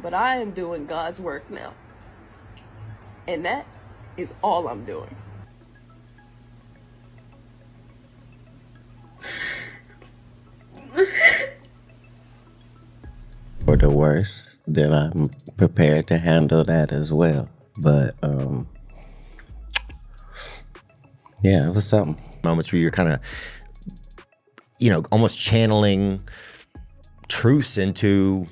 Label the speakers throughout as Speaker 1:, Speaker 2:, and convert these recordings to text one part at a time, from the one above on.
Speaker 1: but I am doing God's work now. And that is all I'm doing.
Speaker 2: For the worst, then I'm prepared to handle that as well. But yeah, it was something.
Speaker 3: Moments where you're kind of, almost channeling truths into.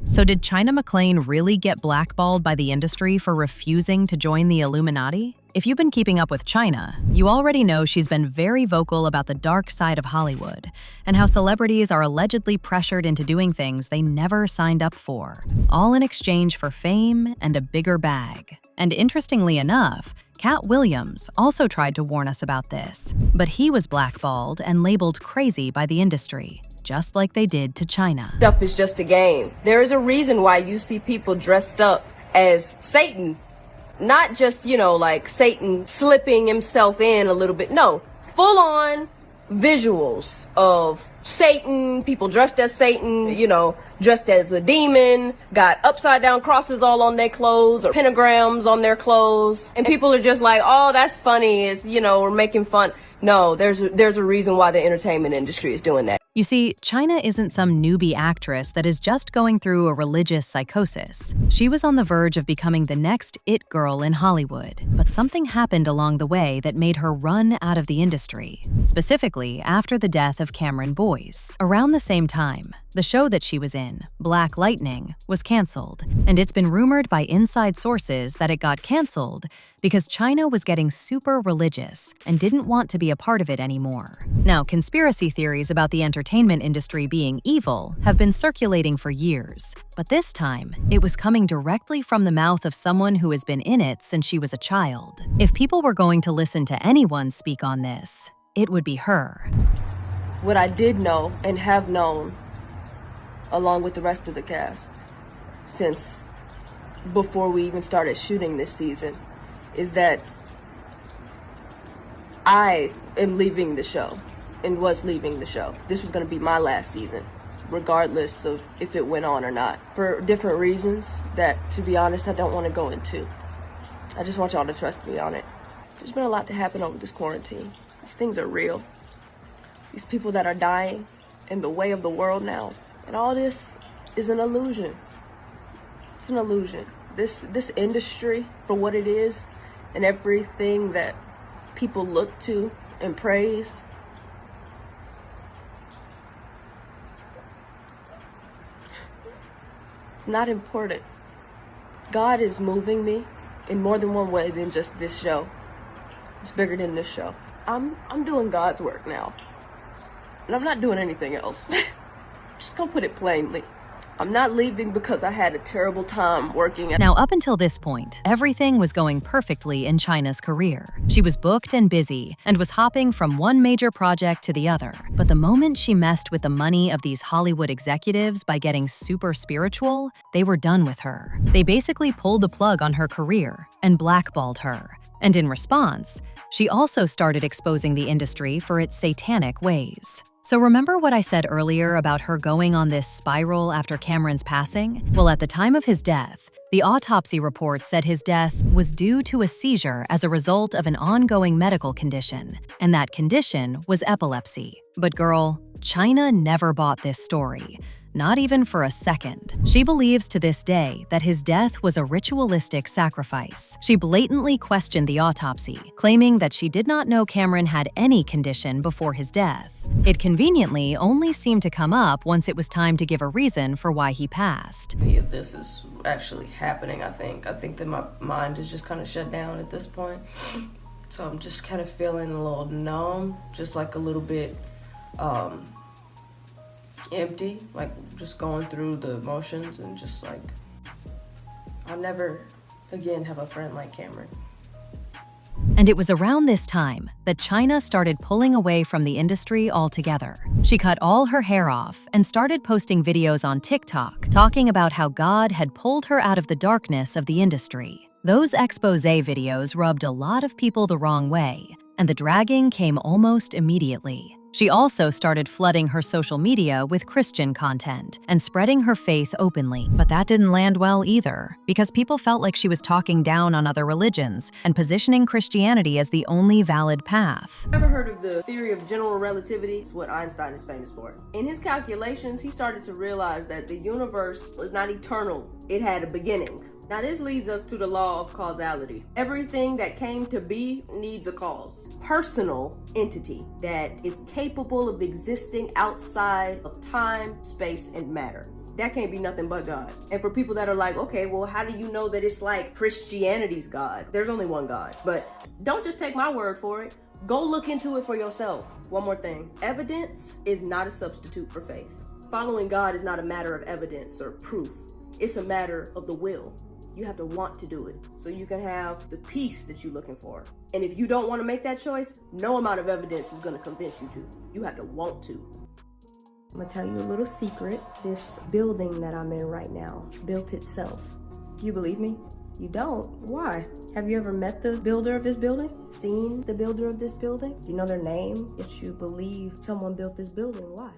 Speaker 4: So did China McClain really get blackballed by the industry for refusing to join the Illuminati? If you've been keeping up with China, you already know she's been very vocal about the dark side of Hollywood and how celebrities are allegedly pressured into doing things they never signed up for, all in exchange for fame and a bigger bag. And interestingly enough, Katt Williams also tried to warn us about this, but he was blackballed and labeled crazy by the industry, just like they did to China.
Speaker 1: Stuff is just a game. There is a reason why you see people dressed up as Satan. Not just, like Satan slipping himself in a little bit. No, full on visuals of Satan, people dressed as Satan, dressed as a demon, got upside down crosses all on their clothes or pentagrams on their clothes. And people are just like, oh, that's funny. It's, we're making fun. No, there's a reason why the entertainment industry is doing that.
Speaker 4: You see, China isn't some newbie actress that is just going through a religious psychosis. She was on the verge of becoming the next it girl in Hollywood, but something happened along the way that made her run out of the industry, specifically after the death of Cameron Boyce. Around the same time, the show that she was in, Black Lightning, was canceled, and it's been rumored by inside sources that it got canceled because China was getting super religious and didn't want to be a part of it anymore. Now, conspiracy theories about the entertainment industry being evil have been circulating for years, but this time, it was coming directly from the mouth of someone who has been in it since she was a child. If people were going to listen to anyone speak on this, it would be her.
Speaker 1: What I did know and have known, along with the rest of the cast, since before we even started shooting this season, is that I am leaving the show and was leaving the show. This was going to be my last season, regardless of if it went on or not, for different reasons that, to be honest, I don't want to go into. I just want y'all to trust me on it. There's been a lot to happen over this quarantine. These things are real. These people that are dying in the way of the world now. And all this is an illusion. It's an illusion. This industry, for what it is, and everything that people look to and praise, it's not important. God is moving me in more than one way than just this show. It's bigger than this show. I'm doing God's work now. And I'm not doing anything else. Just gonna put it plainly. I'm not leaving because I had a terrible time working at—
Speaker 4: Now, up until this point, everything was going perfectly in China's career. She was booked and busy, and was hopping from one major project to the other. But the moment she messed with the money of these Hollywood executives by getting super spiritual, they were done with her. They basically pulled the plug on her career and blackballed her. And in response, she also started exposing the industry for its satanic ways. So remember what I said earlier about her going on this spiral after Cameron's passing? Well, at the time of his death, the autopsy report said his death was due to a seizure as a result of an ongoing medical condition, and that condition was epilepsy. But girl, China never bought this story. Not even for a second. She believes to this day that his death was a ritualistic sacrifice. She blatantly questioned the autopsy, claiming that she did not know Cameron had any condition before his death. It conveniently only seemed to come up once it was time to give a reason for why he passed.
Speaker 1: If this is actually happening, I think that my mind is just kind of shut down at this point. So I'm just kind of feeling a little numb, just like a little bit empty, like just going through the motions, and just like I'll never again have a friend like Cameron.
Speaker 4: And it was around this time that China started pulling away from the industry altogether. She cut all her hair off and started posting videos on TikTok talking about how God had pulled her out of the darkness of the industry. Those expose videos rubbed a lot of people the wrong way, and the dragging came almost immediately. She also started flooding her social media with Christian content and spreading her faith openly. But that didn't land well either, because people felt like she was talking down on other religions and positioning Christianity as the only valid path.
Speaker 1: Ever heard of the theory of general relativity? It's what Einstein is famous for. In his calculations, he started to realize that the universe was not eternal. It had a beginning. Now this leads us to the law of causality. Everything that came to be needs a cause. Personal entity that is capable of existing outside of time, space, and matter. That can't be nothing but God. And for people that are like, okay, well, how do you know that it's like Christianity's God? There's only one God. But don't just take my word for it. Go look into it for yourself. One more thing. Evidence is not a substitute for faith. Following God is not a matter of evidence or proof. It's a matter of the will. You have to want to do it so you can have the peace that you're looking for. And if you don't want to make that choice, no amount of evidence is going to convince you to. You have to want to. I'm going to tell you a little secret. This building that I'm in right now built itself. Do you believe me? You don't? Why? Have you ever met the builder of this building? Seen the builder of this building? Do you know their name? If you believe someone built this building, why?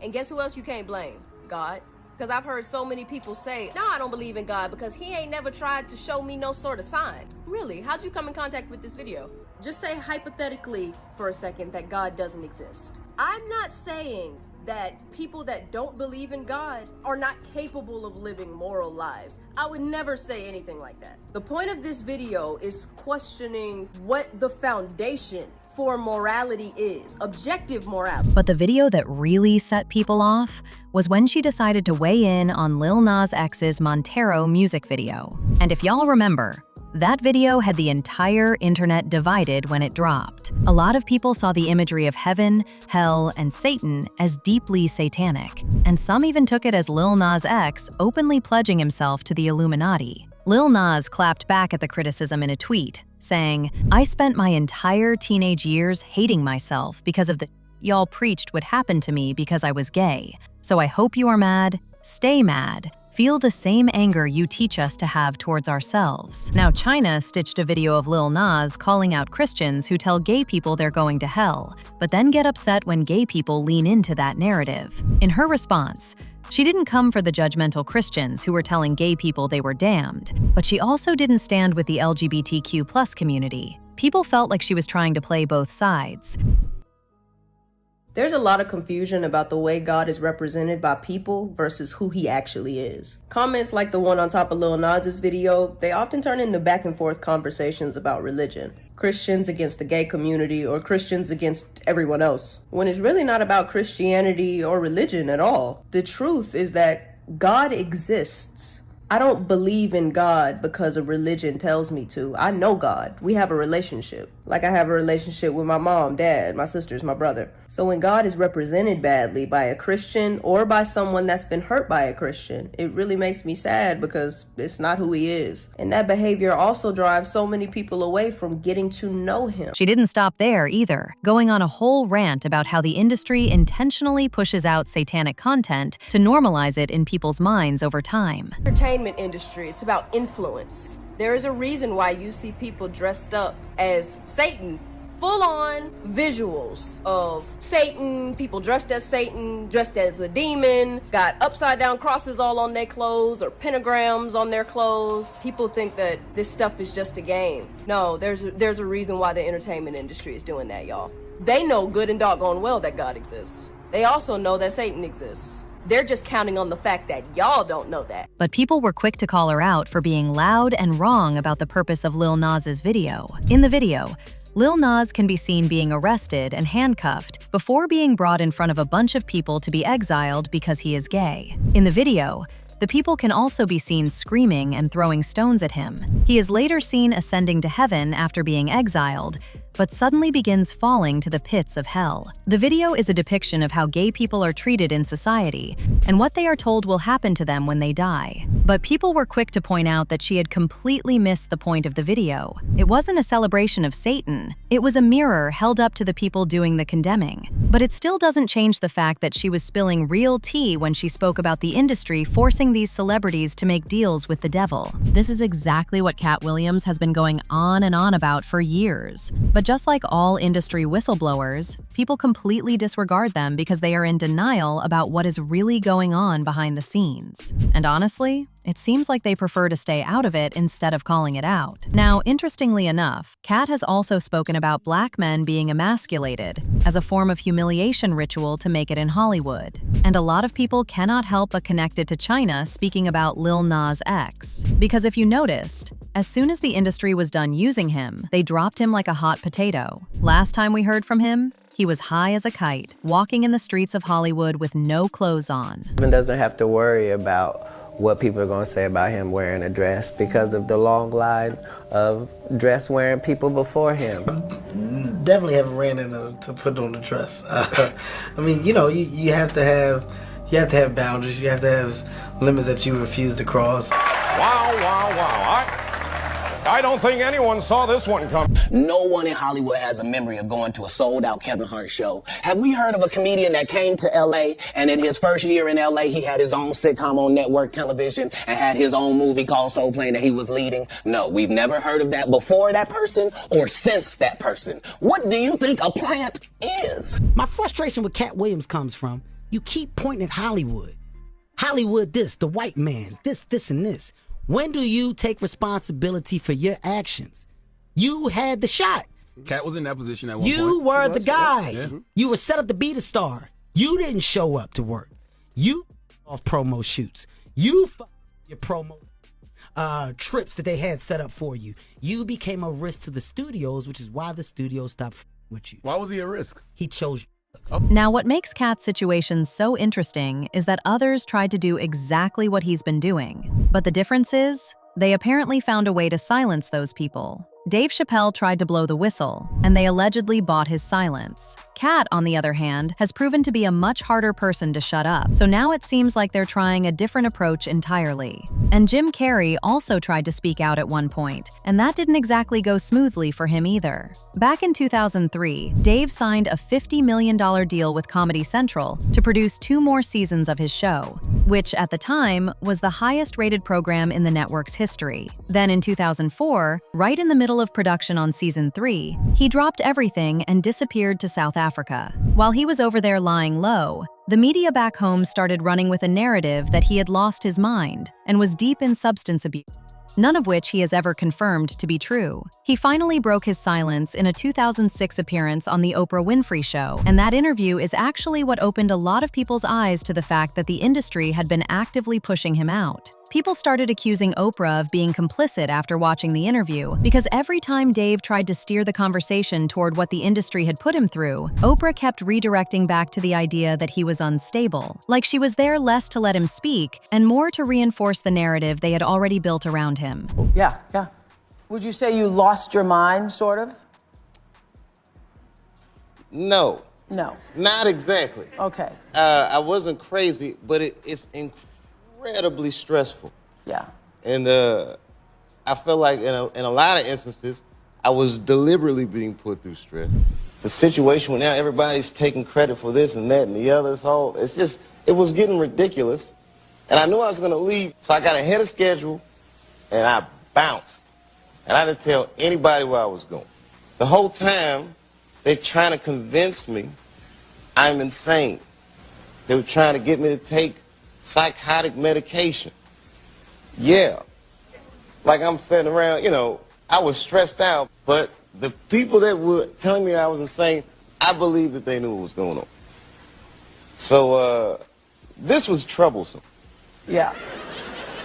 Speaker 1: And guess who else you can't blame? God. Because I've heard so many people say, no, I don't believe in God because he ain't never tried to show me no sort of sign. Really? How'd you come in contact with this video? Just say hypothetically for a second that God doesn't exist. I'm not saying that people that don't believe in God are not capable of living moral lives. I would never say anything like that. The point of this video is questioning what the foundation for morality is, objective morality.
Speaker 4: But the video that really set people off was when she decided to weigh in on Lil Nas X's Montero music video. And if y'all remember, that video had the entire internet divided when it dropped. A lot of people saw the imagery of heaven, hell, and Satan as deeply satanic, and some even took it as Lil Nas X openly pledging himself to the Illuminati. Lil Nas clapped back at the criticism in a tweet, saying, "I spent my entire teenage years hating myself because of the y'all preached would happen to me because I was gay. So I hope you are mad, stay mad, feel the same anger you teach us to have towards ourselves." Now, China stitched a video of Lil Nas calling out Christians who tell gay people they're going to hell, but then get upset when gay people lean into that narrative. In her response, she didn't come for the judgmental Christians who were telling gay people they were damned, but she also didn't stand with the LGBTQ+ community. People felt like she was trying to play both sides.
Speaker 1: There's a lot of confusion about the way God is represented by people versus who he actually is. Comments like the one on top of Lil Nas's video, they often turn into back and forth conversations about religion. Christians against the gay community or Christians against everyone else, when it's really not about Christianity or religion at all. The truth is that God exists. I don't believe in God because a religion tells me to. I know God. We have a relationship. Like I have a relationship with my mom, dad, my sisters, my brother. So when God is represented badly by a Christian or by someone that's been hurt by a Christian, it really makes me sad because it's not who he is. And that behavior also drives so many people away from getting to know him.
Speaker 4: She didn't stop there either, going on a whole rant about how the industry intentionally pushes out satanic content to normalize it in people's minds over time.
Speaker 1: Entertainment industry, it's about influence. There is a reason why you see people dressed up as Satan, full-on visuals of Satan, people dressed as Satan, dressed as a demon, got upside-down crosses all on their clothes or pentagrams on their clothes. People think that this stuff is just a game. No, there's a reason why the entertainment industry is doing that, y'all. They know good and doggone well that God exists. They also know that Satan exists. They're just counting on the fact that y'all don't know that.
Speaker 4: But people were quick to call her out for being loud and wrong about the purpose of Lil Nas's video. In the video, Lil Nas can be seen being arrested and handcuffed before being brought in front of a bunch of people to be exiled because he is gay. In the video, the people can also be seen screaming and throwing stones at him. He is later seen ascending to heaven after being exiled, but suddenly begins falling to the pits of hell. The video is a depiction of how gay people are treated in society and what they are told will happen to them when they die. But people were quick to point out that she had completely missed the point of the video. It wasn't a celebration of Satan. It was a mirror held up to the people doing the condemning. But it still doesn't change the fact that she was spilling real tea when she spoke about the industry forcing these celebrities to make deals with the devil. This is exactly what Katt Williams has been going on and on about for years. But just like all industry whistleblowers, people completely disregard them because they are in denial about what is really going on behind the scenes. And honestly, it seems like they prefer to stay out of it instead of calling it out. Now, interestingly enough, Katt has also spoken about black men being emasculated as a form of humiliation ritual to make it in Hollywood. And a lot of people cannot help but connect it to China speaking about Lil Nas X. Because if you noticed, as soon as the industry was done using him, they dropped him like a hot potato. Last time we heard from him, he was high as a kite, walking in the streets of Hollywood with no clothes on.
Speaker 5: He doesn't have to worry about what people are going to say about him wearing a dress because of the long line of dress-wearing people before him.
Speaker 6: Definitely haven't ran into to put on the dress. I mean, you know, you have to have boundaries. You have to have limits that you refuse to cross.
Speaker 7: Wow. I don't think anyone saw this one coming.
Speaker 8: No one in Hollywood has a memory of going to a sold-out Kevin Hart show. Have we heard of a comedian that came to L.A. and in his first year in L.A. he had his own sitcom on network television and had his own movie called Soul Plane that he was leading? No, we've never heard of that before that person or since that person. What do you think a plant is?
Speaker 9: My frustration with Katt Williams comes from, you keep pointing at Hollywood. Hollywood this, the white man, this, and this. When do you take responsibility for your actions? You had the shot.
Speaker 10: Katt was in that position at one point.
Speaker 9: You were the guy.
Speaker 10: Yeah.
Speaker 9: You were set up to be the star. You didn't show up to work. You off promo shoots. You your promo trips that they had set up for you. You became a risk to the studios, which is why the studios stopped with you.
Speaker 10: Why was he a risk?
Speaker 9: He chose you.
Speaker 4: Now, what makes Katt's situation so interesting is that others tried to do exactly what he's been doing. But the difference is, they apparently found a way to silence those people. Dave Chappelle tried to blow the whistle, and they allegedly bought his silence. Katt, on the other hand, has proven to be a much harder person to shut up, so now it seems like they're trying a different approach entirely. And Jim Carrey also tried to speak out at one point, and that didn't exactly go smoothly for him either. Back in 2003, Dave signed a $50 million deal with Comedy Central to produce 2 more seasons of his show, which at the time was the highest-rated program in the network's history. Then in 2004, right in the middle of production on season 3, he dropped everything and disappeared to South Africa. While he was over there lying low, the media back home started running with a narrative that he had lost his mind and was deep in substance abuse, none of which he has ever confirmed to be true. He finally broke his silence in a 2006 appearance on The Oprah Winfrey Show, and that interview is actually what opened a lot of people's eyes to the fact that the industry had been actively pushing him out. People started accusing Oprah of being complicit after watching the interview, because every time Dave tried to steer the conversation toward what the industry had put him through, Oprah kept redirecting back to the idea that he was unstable, like she was there less to let him speak and more to reinforce the narrative they had already built around him.
Speaker 11: Yeah. Would you say you lost your mind, sort of?
Speaker 12: No.
Speaker 11: No.
Speaker 12: Not exactly.
Speaker 11: Okay.
Speaker 12: I wasn't crazy, but it's incredibly stressful.
Speaker 11: Yeah.
Speaker 12: And I feel like in a lot of instances, I was deliberately being put through stress. The situation where now everybody's taking credit for this and that and the other, it was getting ridiculous. And I knew I was going to leave, so I got ahead of schedule, and I bounced. And I didn't tell anybody where I was going. The whole time, they're trying to convince me I'm insane. They were trying to get me to take psychotic medication. Yeah. Like I'm sitting around, I was stressed out, but the people that were telling me I was insane, I believe that they knew what was going on. So, this was troublesome.
Speaker 11: Yeah.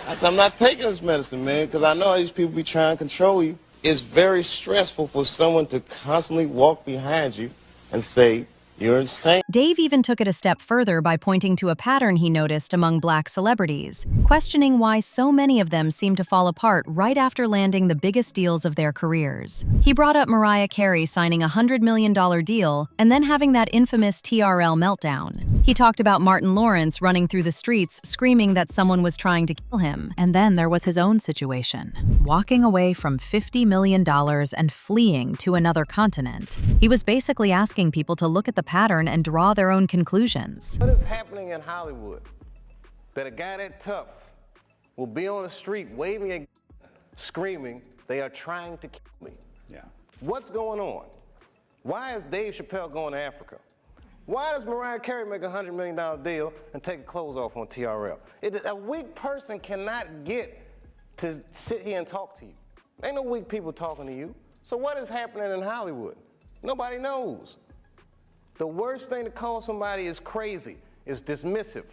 Speaker 12: I said, I'm not taking this medicine, man, because I know these people be trying to control you. It's very stressful for someone to constantly walk behind you and say, you're insane.
Speaker 4: Dave even took it a step further by pointing to a pattern he noticed among black celebrities, questioning why so many of them seemed to fall apart right after landing the biggest deals of their careers. He brought up Mariah Carey signing a $100 million deal and then having that infamous TRL meltdown. He talked about Martin Lawrence running through the streets screaming that someone was trying to kill him. And then there was his own situation, walking away from $50 million and fleeing to another continent. He was basically asking people to look at the pattern and draw their own conclusions.
Speaker 12: What is happening in Hollywood? That a guy that tough will be on the street waving a screaming, they are trying to kill me.
Speaker 10: Yeah.
Speaker 12: What's going on? Why is Dave Chappelle going to Africa? Why does Mariah Carey make a $100 million deal and take her clothes off on TRL? A weak person cannot get to sit here and talk to you. Ain't no weak people talking to you. So what is happening in Hollywood? Nobody knows. The worst thing to call somebody is crazy, is dismissive.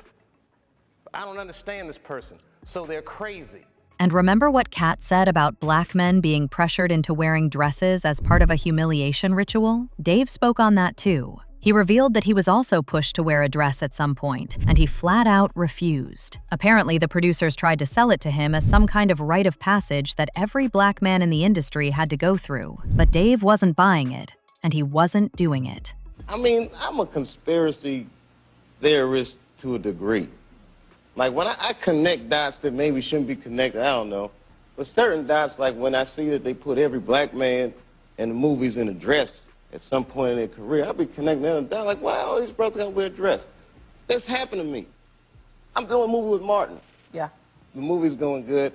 Speaker 12: I don't understand this person, so they're crazy.
Speaker 4: And remember what Katt said about black men being pressured into wearing dresses as part of a humiliation ritual? Dave spoke on that too. He revealed that he was also pushed to wear a dress at some point, and he flat out refused. Apparently, the producers tried to sell it to him as some kind of rite of passage that every black man in the industry had to go through. But Dave wasn't buying it, and he wasn't doing it.
Speaker 12: I mean, I'm a conspiracy theorist to a degree. Like, when I connect dots that maybe shouldn't be connected, I don't know. But certain dots, like when I see that they put every black man in the movies in a dress at some point in their career, I'll be connecting them down like, wow, all these brothers gotta wear a dress. That's happened to me. I'm doing a movie with Martin.
Speaker 11: Yeah.
Speaker 12: The movie's going good.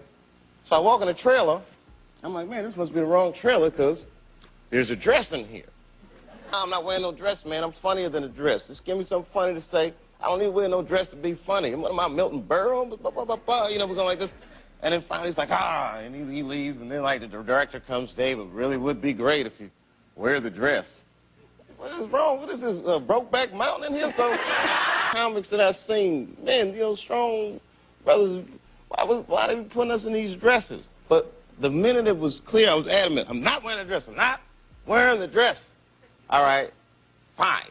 Speaker 12: So I walk in the trailer. I'm like, man, this must be the wrong trailer because there's a dress in here. I'm not wearing no dress, man. I'm funnier than a dress. Just give me something funny to say. I don't need to wear no dress to be funny. What am I, Milton Berle? You know, we're going like this. And then finally he's like, and he leaves. And then like the director comes, Dave, it really would be great if you wear the dress. What is wrong? What is this, Brokeback Mountain in here? So comics that I've seen, man, you know, strong brothers, why they be putting us in these dresses? But the minute it was clear, I was adamant, I'm not wearing a dress. I'm not wearing the dress. All right, fine.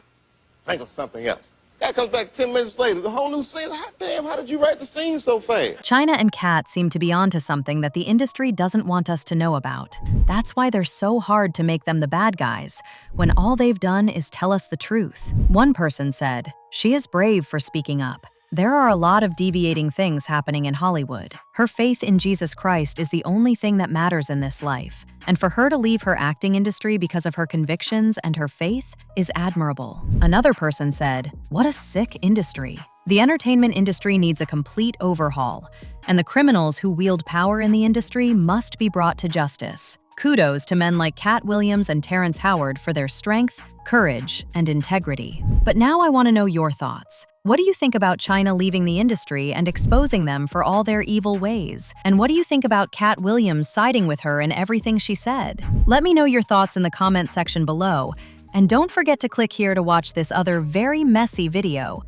Speaker 12: Think of something else. Guy comes back 10 minutes later, the whole new scene. Hot damn, how did you write the scene so fast?
Speaker 4: China and Katt seem to be onto something that the industry doesn't want us to know about. That's why they're so hard to make them the bad guys, when all they've done is tell us the truth. One person said, "She is brave for speaking up. There are a lot of deviating things happening in Hollywood. Her faith in Jesus Christ is the only thing that matters in this life. And for her to leave her acting industry because of her convictions and her faith is admirable." Another person said, "What a sick industry. The entertainment industry needs a complete overhaul, and the criminals who wield power in the industry must be brought to justice." Kudos to men like Katt Williams and Terrence Howard for their strength, courage, and integrity. But now I want to know your thoughts. What do you think about China leaving the industry and exposing them for all their evil ways? And what do you think about Katt Williams siding with her in everything she said? Let me know your thoughts in the comment section below. And don't forget to click here to watch this other very messy video.